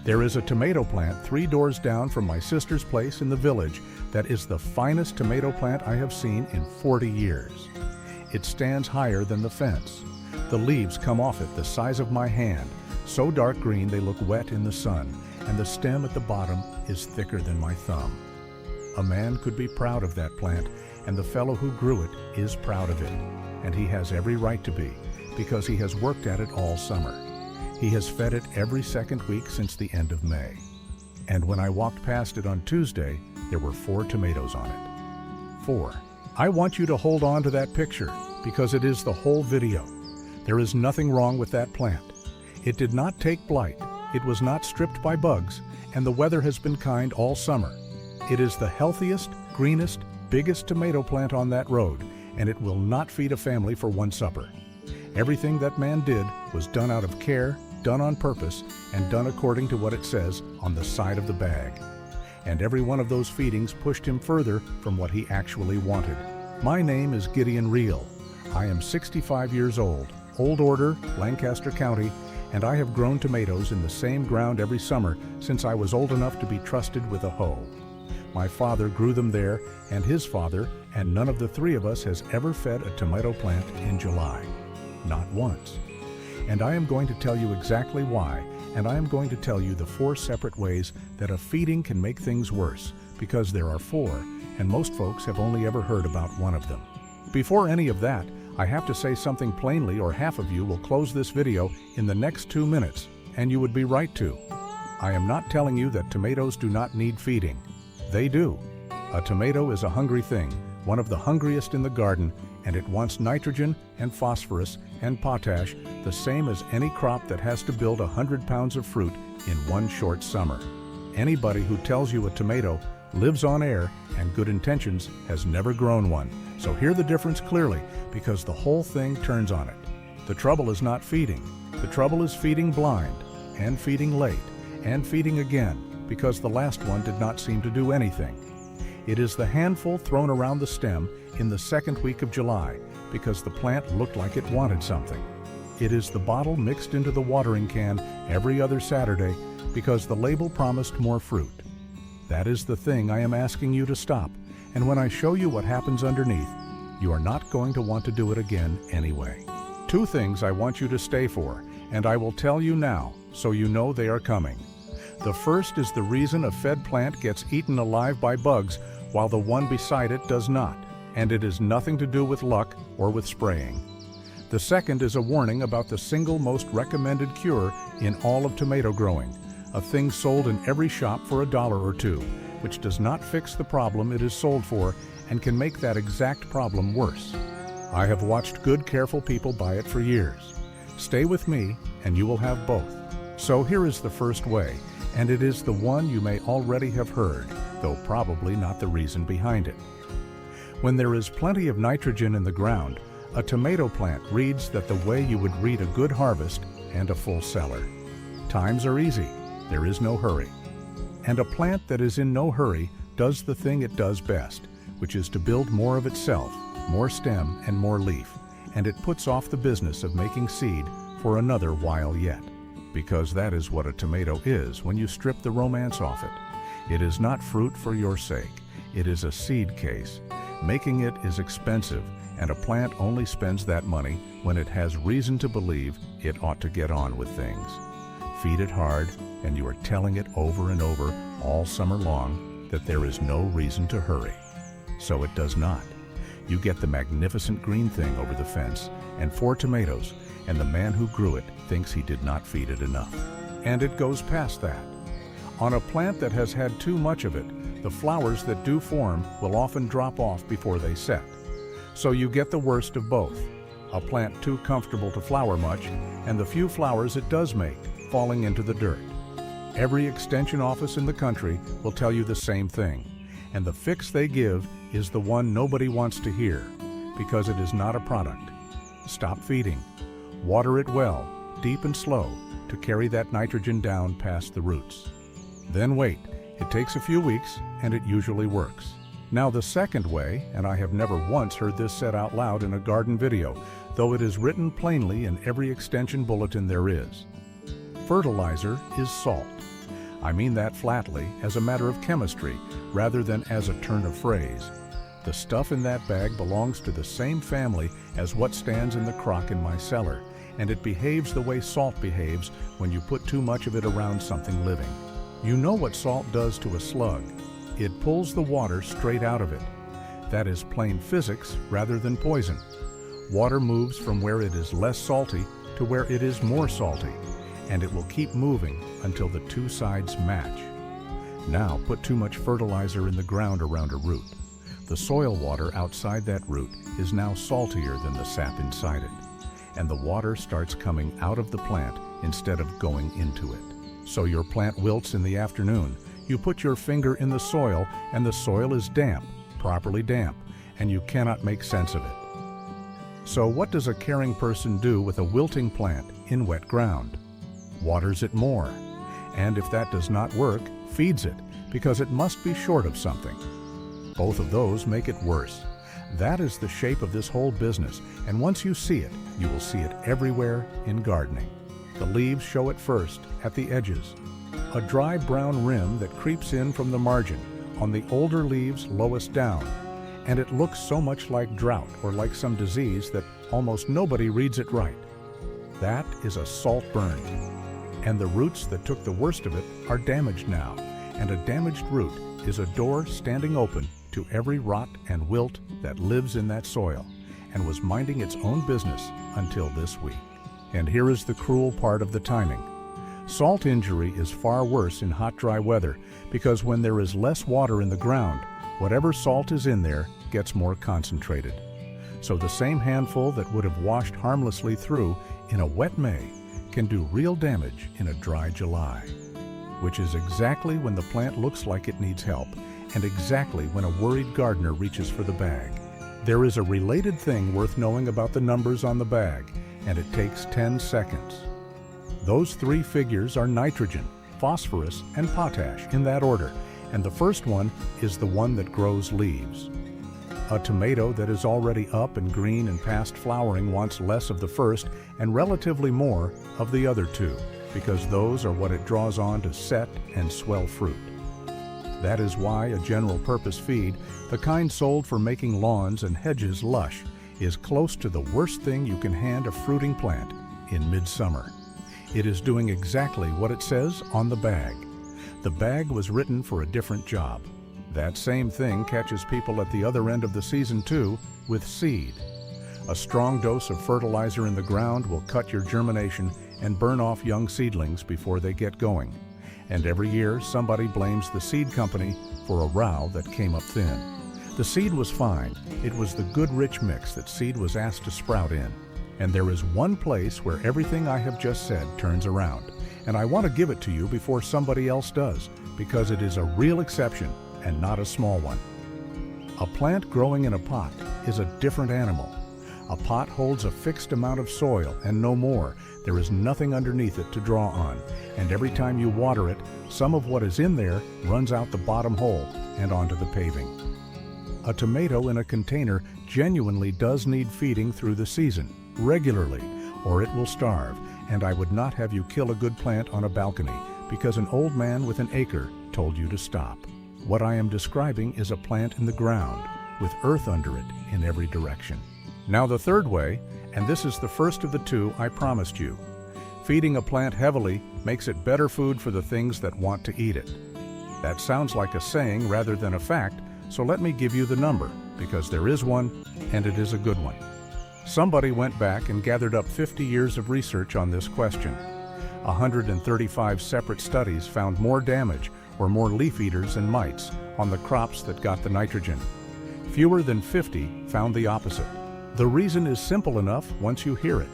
There is a tomato plant 3 doors down from my sister's place in the village that is the finest tomato plant I have seen in 40 years. It stands higher than the fence. The leaves come off it the size of my hand, so dark green they look wet in the sun, and the stem at the bottom is thicker than my thumb. A man could be proud of that plant, and the fellow who grew it is proud of it, and he has every right to be, because he has worked at it all summer. He has fed it every second week since the end of May. And when I walked past it on Tuesday, there were 4 tomatoes on it. 4. I want you to hold on to that picture, because it is the whole video. There is nothing wrong with that plant. It did not take blight, it was not stripped by bugs, and the weather has been kind all summer. It is the healthiest, greenest, biggest tomato plant on that road, and it will not feed a family for one supper. Everything that man did was done out of care, done on purpose, and done according to what it says on the side of the bag. And every one of those feedings pushed him further from what he actually wanted. My name is Gideon Riehl. I am 65 years old, Old Order, Lancaster County, and I have grown tomatoes in the same ground every summer since I was old enough to be trusted with a hoe. My father grew them there, and his father, and none of the 3 of us has ever fed a tomato plant in July. Not once. And I am going to tell you exactly why, and I am going to tell you the 4 separate ways that a feeding can make things worse, because there are 4, and most folks have only ever heard about one of them. Before any of that, I have to say something plainly, or half of you will close this video in the next 2 minutes, and you would be right to. I am not telling you that tomatoes do not need feeding. They do. A tomato is a hungry thing, one of the hungriest in the garden, and it wants nitrogen and phosphorus and potash the same as any crop that has to build 100 pounds of fruit in one short summer. Anybody who tells you a tomato lives on air and good intentions has never grown one. So hear the difference clearly, because the whole thing turns on it. The trouble is not feeding. The trouble is feeding blind, and feeding late, and feeding again, because the last one did not seem to do anything. It is the handful thrown around the stem in the 2nd week of July, because the plant looked like it wanted something. It is the bottle mixed into the watering can every other Saturday, because the label promised more fruit. That is the thing I am asking you to stop, and when I show you what happens underneath, you are not going to want to do it again anyway. 2 things I want you to stay for, and I will tell you now, so you know they are coming. The first is the reason a fed plant gets eaten alive by bugs while the one beside it does not, and it is nothing to do with luck or with spraying. The second is a warning about the single most recommended cure in all of tomato growing, a thing sold in every shop for $1 or $2, which does not fix the problem it is sold for and can make that exact problem worse. I have watched good, careful people buy it for years. Stay with me and you will have both. So here is the first way, and it is the one you may already have heard, though probably not the reason behind it. When there is plenty of nitrogen in the ground, a tomato plant reads that the way you would read a good harvest and a full cellar. Times are easy, there is no hurry. And a plant that is in no hurry does the thing it does best, which is to build more of itself, more stem and more leaf, and it puts off the business of making seed for another while yet. Because that is what a tomato is when you strip the romance off it. It is not fruit for your sake. It is a seed case. Making it is expensive, and a plant only spends that money when it has reason to believe it ought to get on with things. Feed it hard, and you are telling it over and over all summer long that there is no reason to hurry. So it does not. You get the magnificent green thing over the fence, and 4 tomatoes, and the man who grew it thinks he did not feed it enough. And it goes past that. On a plant that has had too much of it, the flowers that do form will often drop off before they set. So you get the worst of both. A plant too comfortable to flower much, and the few flowers it does make falling into the dirt. Every extension office in the country will tell you the same thing, and the fix they give is the one nobody wants to hear, because it is not a product. Stop feeding. Water it well, deep and slow, to carry that nitrogen down past the roots. Then wait. It takes a few weeks, and it usually works. Now the second way, and I have never once heard this said out loud in a garden video, though it is written plainly in every extension bulletin there is. Fertilizer is salt. I mean that flatly, as a matter of chemistry, rather than as a turn of phrase. The stuff in that bag belongs to the same family as what stands in the crock in my cellar, and it behaves the way salt behaves when you put too much of it around something living. You know what salt does to a slug. It pulls the water straight out of it. That is plain physics rather than poison. Water moves from where it is less salty to where it is more salty, and it will keep moving until the two sides match. Now put too much fertilizer in the ground around a root. The soil water outside that root is now saltier than the sap inside it, and the water starts coming out of the plant instead of going into it. So your plant wilts in the afternoon. You put your finger in the soil, and the soil is damp, properly damp, and you cannot make sense of it. So what does a caring person do with a wilting plant in wet ground? Waters it more, and if that does not work, feeds it, because it must be short of something. Both of those make it worse. That is the shape of this whole business, and once you see it, you will see it everywhere in gardening. The leaves show it first, at the edges. A dry brown rim that creeps in from the margin, on the older leaves lowest down, and it looks so much like drought or like some disease that almost nobody reads it right. That is a salt burn, and the roots that took the worst of it are damaged now, and a damaged root is a door standing open to every rot and wilt that lives in that soil and was minding its own business until this week. And here is the cruel part of the timing. Salt injury is far worse in hot, dry weather because when there is less water in the ground, whatever salt is in there gets more concentrated. So the same handful that would have washed harmlessly through in a wet May can do real damage in a dry July, which is exactly when the plant looks like it needs help and exactly when a worried gardener reaches for the bag. There is a related thing worth knowing about the numbers on the bag, and it takes 10 seconds. Those three figures are nitrogen, phosphorus, and potash in that order, and the first one is the one that grows leaves. A tomato that is already up and green and past flowering wants less of the first and relatively more of the other two, because those are what it draws on to set and swell fruit. That is why a general-purpose feed, the kind sold for making lawns and hedges lush, is close to the worst thing you can hand a fruiting plant in midsummer. It is doing exactly what it says on the bag. The bag was written for a different job. That same thing catches people at the other end of the season too, with seed. A strong dose of fertilizer in the ground will cut your germination and burn off young seedlings before they get going. And every year somebody blames the seed company for a row that came up thin. The seed was fine. It was the good rich mix that seed was asked to sprout in. And there is one place where everything I have just said turns around. And I want to give it to you before somebody else does, because it is a real exception and not a small one. A plant growing in a pot is a different animal. A pot holds a fixed amount of soil and no more. There is nothing underneath it to draw on, and every time you water it, some of what is in there runs out the bottom hole and onto the paving. A tomato in a container genuinely does need feeding through the season, regularly, or it will starve, and I would not have you kill a good plant on a balcony because an old man with an acre told you to stop. What I am describing is a plant in the ground, with earth under it in every direction. Now the third way, and this is the first of the two I promised you. Feeding a plant heavily makes it better food for the things that want to eat it. That sounds like a saying rather than a fact, so let me give you the number, because there is one, and it is a good one. Somebody went back and gathered up 50 years of research on this question. 135 separate studies found more damage or more leaf eaters and mites on the crops that got the nitrogen. Fewer than 50 found the opposite. The reason is simple enough once you hear it.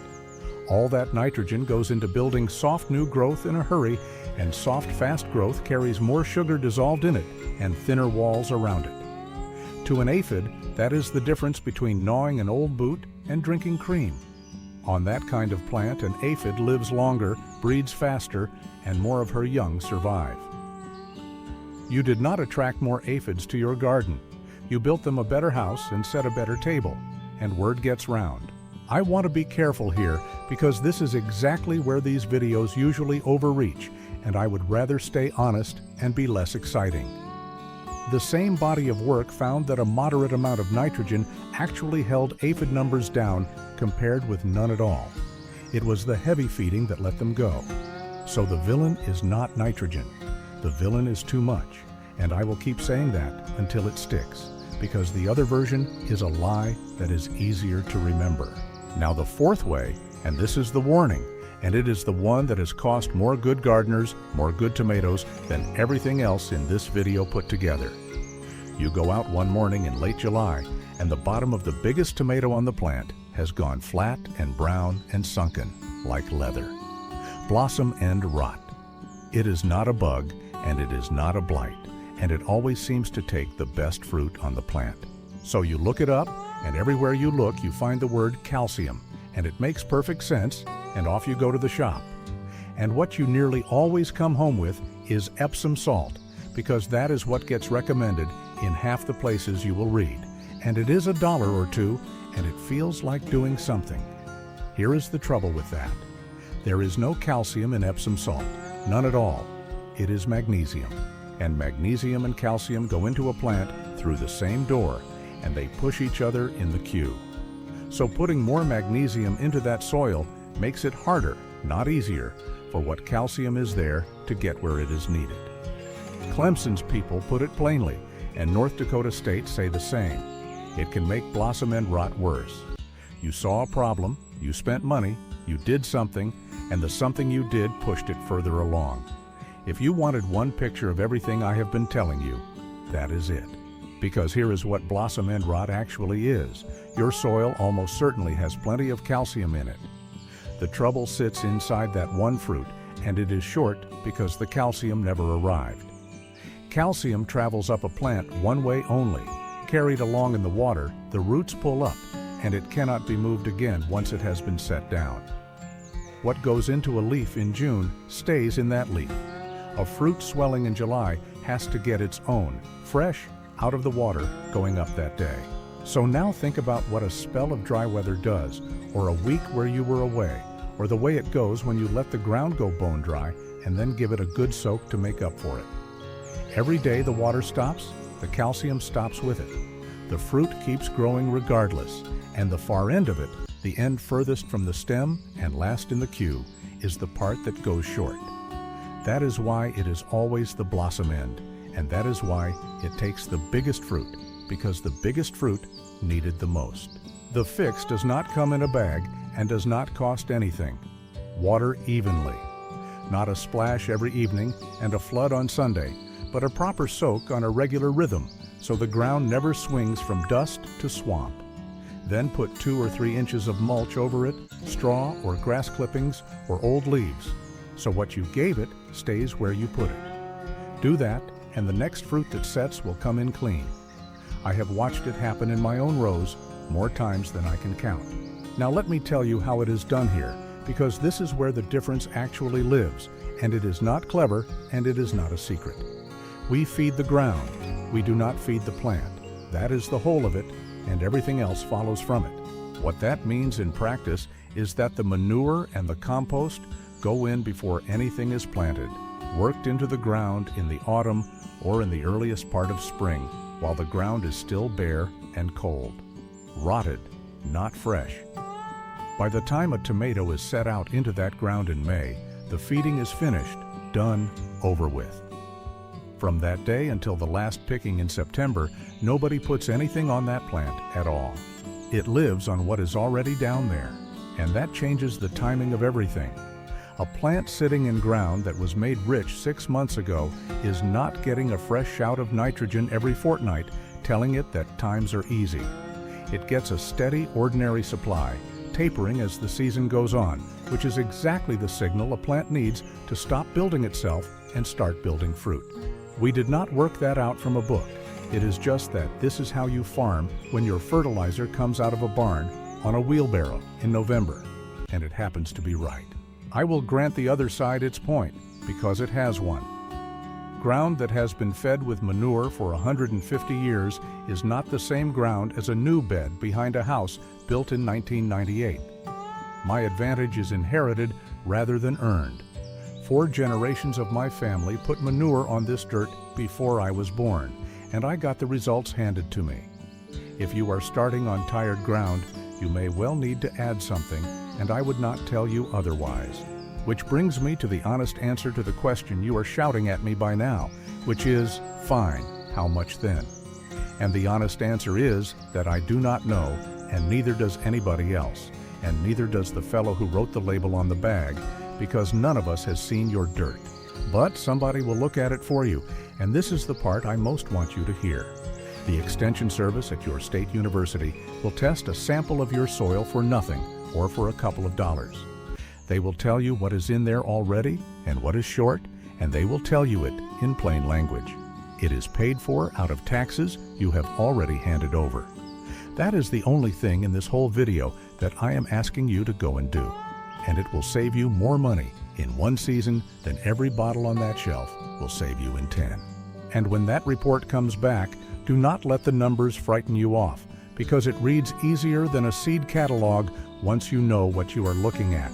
All that nitrogen goes into building soft new growth in a hurry, and soft fast growth carries more sugar dissolved in it and thinner walls around it. To an aphid, that is the difference between gnawing an old boot and drinking cream. On that kind of plant, an aphid lives longer, breeds faster, and more of her young survive. You did not attract more aphids to your garden. You built them a better house and set a better table, and word gets round. I want to be careful here because this is exactly where these videos usually overreach, and I would rather stay honest and be less exciting. The same body of work found that a moderate amount of nitrogen actually held aphid numbers down compared with none at all. It was the heavy feeding that let them go. So the villain is not nitrogen. The villain is too much, and I will keep saying that until it sticks, because the other version is a lie that is easier to remember. Now the fourth way, and this is the warning, and it is the one that has cost more good gardeners, more good tomatoes, than everything else in this video put together. You go out one morning in late July, and the bottom of the biggest tomato on the plant has gone flat and brown and sunken like leather. Blossom end rot. It is not a bug, and it is not a blight, and it always seems to take the best fruit on the plant. So you look it up, and everywhere you look you find the word calcium, and it makes perfect sense, and off you go to the shop. And what you nearly always come home with is Epsom salt, because that is what gets recommended in half the places you will read. And it is $1 or $2, and it feels like doing something. Here is the trouble with that. There is no calcium in Epsom salt, none at all. It is magnesium, and magnesium and calcium go into a plant through the same door, and they push each other in the queue. So putting more magnesium into that soil makes it harder, not easier, for what calcium is there to get where it is needed. Clemson's people put it plainly, and North Dakota State say the same. It can make blossom end rot worse. You saw a problem, you spent money, you did something, and the something you did pushed it further along. If you wanted one picture of everything I have been telling you, that is it. Because here is what blossom end rot actually is. Your soil almost certainly has plenty of calcium in it. The trouble sits inside that one fruit, and it is short because the calcium never arrived. Calcium travels up a plant one way only. Carried along in the water, the roots pull up, and it cannot be moved again once it has been set down. What goes into a leaf in June stays in that leaf. A fruit swelling in July has to get its own, fresh, out of the water, going up that day. So now think about what a spell of dry weather does, or a week where you were away, or the way it goes when you let the ground go bone dry and then give it a good soak to make up for it. Every day the water stops, the calcium stops with it. The fruit keeps growing regardless, and the far end of it, the end furthest from the stem and last in the queue, is the part that goes short. That is why it is always the blossom end, and that is why it takes the biggest fruit, because the biggest fruit needed the most. The fix does not come in a bag and does not cost anything. Water evenly. Not a splash every evening and a flood on Sunday, but a proper soak on a regular rhythm, so the ground never swings from dust to swamp. Then put 2 or 3 inches of mulch over it, straw or grass clippings or old leaves, so what you gave it stays where you put it. Do that, and the next fruit that sets will come in clean. I have watched it happen in my own rows more times than I can count. Now let me tell you how it is done here, because this is where the difference actually lives, and it is not clever and it is not a secret. We feed the ground, we do not feed the plant. That is the whole of it, and everything else follows from it. What that means in practice is that the manure and the compost go in before anything is planted, worked into the ground in the autumn or in the earliest part of spring, while the ground is still bare and cold. Rotted, not fresh. By the time a tomato is set out into that ground in May, the feeding is finished, done, over with. From that day until the last picking in September, nobody puts anything on that plant at all. It lives on what is already down there, and that changes the timing of everything. A plant sitting in ground that was made rich 6 months ago is not getting a fresh shout of nitrogen every fortnight, telling it that times are easy. It gets a steady, ordinary supply, tapering as the season goes on, which is exactly the signal a plant needs to stop building itself and start building fruit. We did not work that out from a book. It is just that this is how you farm when your fertilizer comes out of a barn on a wheelbarrow in November, and it happens to be right. I will grant the other side its point, because it has one. Ground that has been fed with manure for 150 years is not the same ground as a new bed behind a house built in 1998. My advantage is inherited rather than earned. 4 generations of my family put manure on this dirt before I was born, and I got the results handed to me. If you are starting on tired ground, you may well need to add something, and I would not tell you otherwise. Which brings me to the honest answer to the question you are shouting at me by now, which is, fine, how much then? And the honest answer is that I do not know, and neither does anybody else, and neither does the fellow who wrote the label on the bag, because none of us has seen your dirt. But somebody will look at it for you, and this is the part I most want you to hear. The Extension Service at your state university will test a sample of your soil for nothing or for a couple of dollars. They will tell you what is in there already and what is short, and they will tell you it in plain language. It is paid for out of taxes you have already handed over. That is the only thing in this whole video that I am asking you to go and do. And it will save you more money in one season than every bottle on that shelf will save you in 10. And when that report comes back, do not let the numbers frighten you off, because it reads easier than a seed catalog once you know what you are looking at.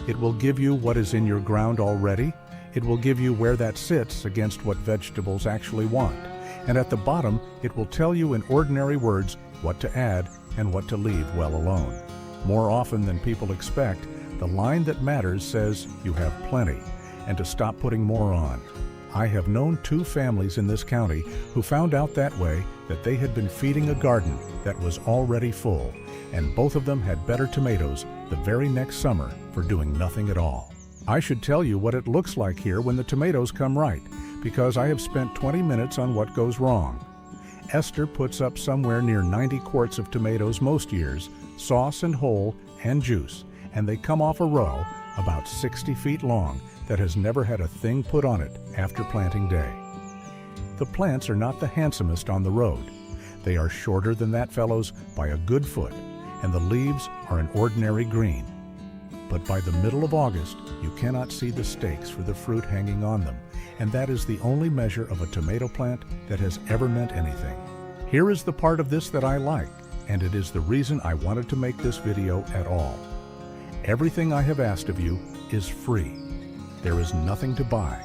It will give you what is in your ground already. It will give you where that sits against what vegetables actually want. And at the bottom, it will tell you in ordinary words what to add and what to leave well alone. More often than people expect, the line that matters says you have plenty and to stop putting more on. I have known 2 families in this county who found out that way that they had been feeding a garden that was already full, and both of them had better tomatoes the very next summer for doing nothing at all. I should tell you what it looks like here when the tomatoes come right, because I have spent 20 minutes on what goes wrong. Esther puts up somewhere near 90 quarts of tomatoes most years, sauce and whole and juice, and they come off a row about 60 feet long that has never had a thing put on it after planting day. The plants are not the handsomest on the road. They are shorter than that fellow's by a good foot, and the leaves are an ordinary green. But by the middle of August, you cannot see the stakes for the fruit hanging on them, and that is the only measure of a tomato plant that has ever meant anything. Here is the part of this that I like, and it is the reason I wanted to make this video at all. Everything I have asked of you is free. There is nothing to buy.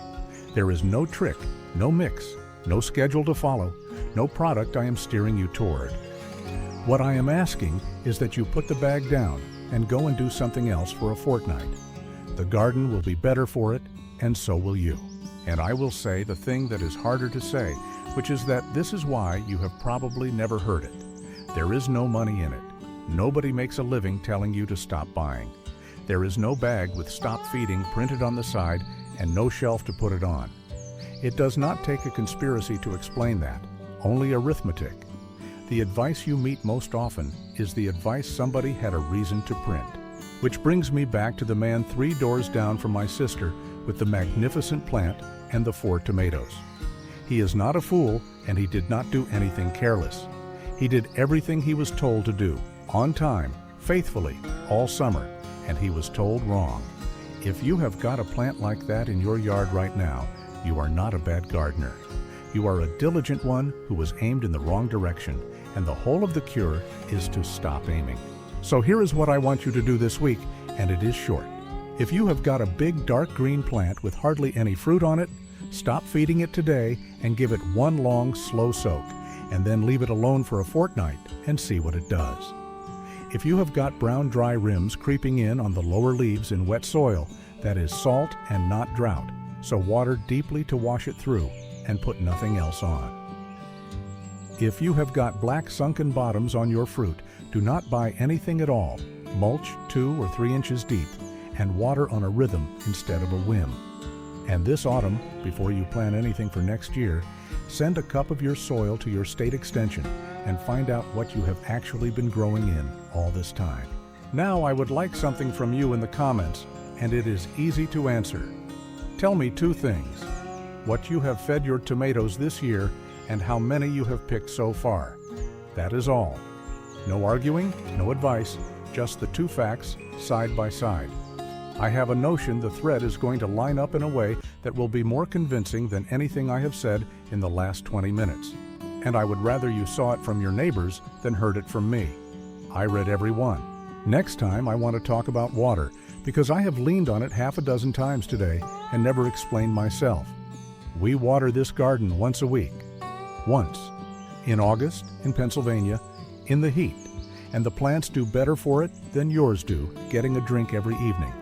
There is no trick, no mix, no schedule to follow, no product I am steering you toward. What I am asking is that you put the bag down and go and do something else for a fortnight. The garden will be better for it, and so will you. And I will say the thing that is harder to say, which is that this is why you have probably never heard it. There is no money in it. Nobody makes a living telling you to stop buying. There is no bag with "Stop Feeding" printed on the side and no shelf to put it on. It does not take a conspiracy to explain that, only arithmetic. The advice you meet most often is the advice somebody had a reason to print. Which brings me back to the man 3 doors down from my sister with the magnificent plant and the 4 tomatoes. He is not a fool, and he did not do anything careless. He did everything he was told to do, on time, faithfully, all summer, and he was told wrong. If you have got a plant like that in your yard right now, you are not a bad gardener. You are a diligent one who was aimed in the wrong direction, and the whole of the cure is to stop aiming. So here is what I want you to do this week, and it is short. If you have got a big dark green plant with hardly any fruit on it, stop feeding it today and give it one long slow soak, and then leave it alone for a fortnight and see what it does. If you have got brown dry rims creeping in on the lower leaves in wet soil, that is salt and not drought, so water deeply to wash it through and put nothing else on. If you have got black sunken bottoms on your fruit, do not buy anything at all. Mulch 2 or 3 inches deep and water on a rhythm instead of a whim. And this autumn, before you plant anything for next year, send a cup of your soil to your state extension and find out what you have actually been growing in all this time. Now I would like something from you in the comments, and it is easy to answer. Tell me 2 things: what you have fed your tomatoes this year and how many you have picked so far. That is all. No arguing, no advice, just the 2 facts side by side. I have a notion the thread is going to line up in a way that will be more convincing than anything I have said in the last 20 minutes. And I would rather you saw it from your neighbors than heard it from me. I read every one. Next time I want to talk about water, because I have leaned on it half a dozen times today, and never explained myself. We water this garden once a week. Once. In August, in Pennsylvania, in the heat. And the plants do better for it than yours do, getting a drink every evening.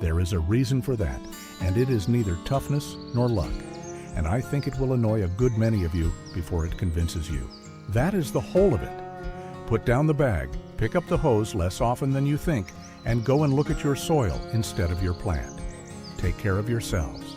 There is a reason for that, and it is neither toughness nor luck. And I think it will annoy a good many of you before it convinces you. That is the whole of it. Put down the bag, pick up the hose less often than you think, and go and look at your soil instead of your plant. Take care of yourselves.